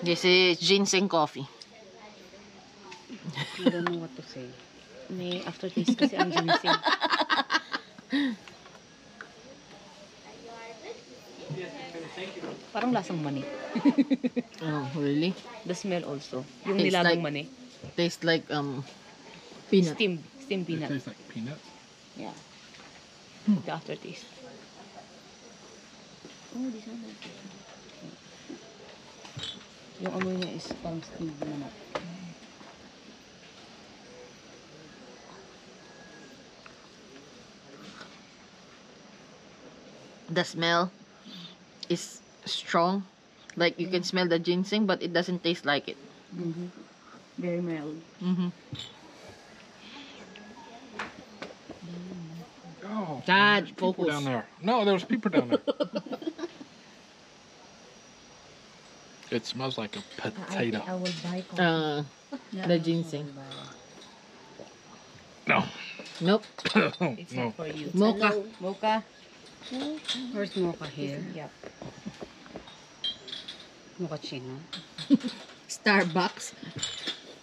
This is ginseng coffee. I don't know what to say. May aftertaste kasi ang ginseng. Parang lasang mani. Oh, really? The smell also. Yung Tastes nilagang like- mani. Tastes like peanut. Steamed It peanut. tastes like peanuts. Yeah. The aftertaste. Oh, this one. Yung amoy niya is parang steamed manok. The smell is strong. Like you can smell the ginseng, but it doesn't taste like it. Very mild. Oh, Dad, there's people focus. down there. No, there's people down there. It smells like a potato. I will buy coffee. The ginseng. No. Nope. It's No. not for you. Mocha. Mocha? Where's mocha here? Yeah. Mochaccino. Starbucks.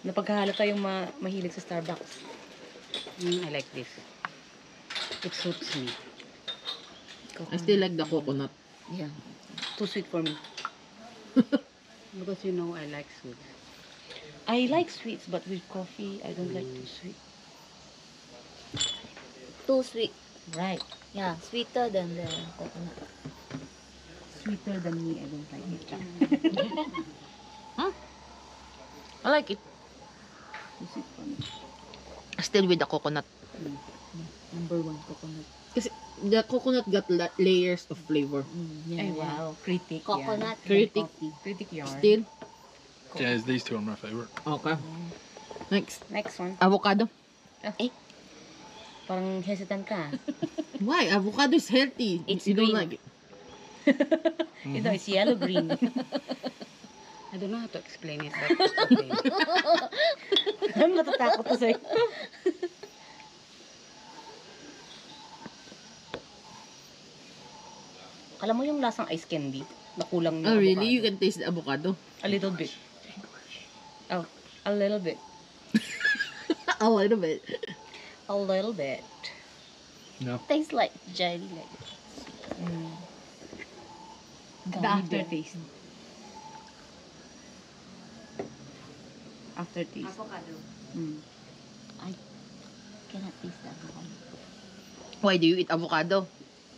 Napaghahalata yung mahilig sa Starbucks. I like this. It suits me. I still like the coconut. Yeah. Too sweet for me. Because you know I like sweet. I like sweets, but with coffee, I don't like too sweet. Too sweet. Right. Yeah, sweeter than the coconut. Sweeter than me, I don't like it. I like it. Too sweet for me. Still with the coconut. Number one, coconut. Kasi the coconut got layers of flavor. Ay, wow. Critic. Coconut. Critic. Critic yarn. Still. Yeah, these two are my favorite. Okay. Next. Next one. Avocado. Parang hesitant ka. Why? Avocado is healthy. It's you don't green. like it. Ito, it's yellow-green. I don't know how to explain it, but it's okay. Matatakot to sa'yo. Alam mo yung lasang ice candy? Nakulang yung Oh, really? avocado. You can taste the avocado? A little bit. Oh, a little bit. A little bit. A little bit. No. Tastes like jelly. Like The aftertaste. Aftertaste. avocado. I cannot taste the avocado. Why do you eat avocado?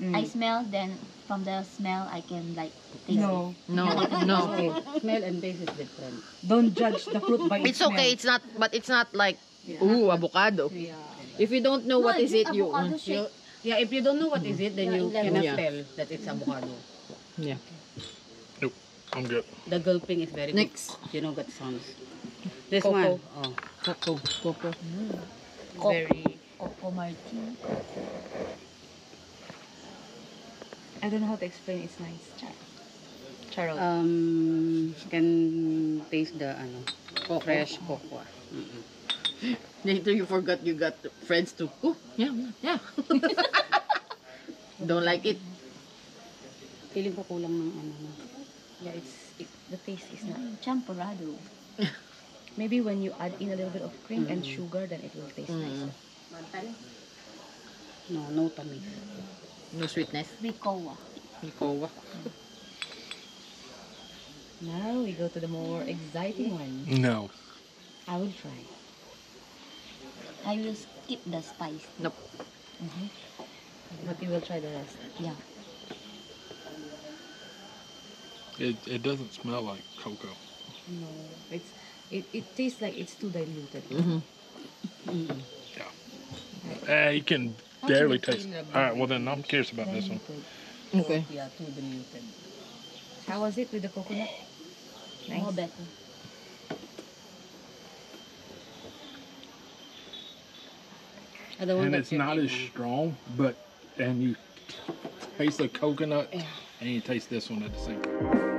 I smell, then from the smell, I can like taste No. No, no. Smell and taste is different. Don't judge the fruit by its It's okay. It's not, but it's not like, ooh, avocado. Yeah. If you don't know what is it, you... avocado shake. Yeah, if you don't know what is it, then you Yeah, cannot yeah. tell that it's avocado. Yeah. Nope. I'm good. The gulping is very Next. good. You know what sounds. This Coco. one. Oh. Coco. Coco. Very... Coco martini. I don't know how to explain. It's nice. Charot. Can taste the fresh cocoa. Later you forgot you got friends too. Oh, yeah, yeah. Don't like it? Feeling ko kulang ng Yeah, the taste is not. Champorado. Maybe when you add in a little bit of cream and sugar, then it will taste nicer. no tamis. No sweetness. Ricoa. Ricoa. Now we go to the more exciting one. No. I will try. I will skip the spice. Nope. But you will try the rest. Yeah. It doesn't smell like cocoa. No, it tastes like it's too diluted. Yeah. You can barely taste it. Alright, well then I'm curious about this one. Okay. Yeah, too diluted. How was it with the coconut? Nice. More better. The one And that it's you not made, as strong, and you taste the coconut and you taste this one at the same time.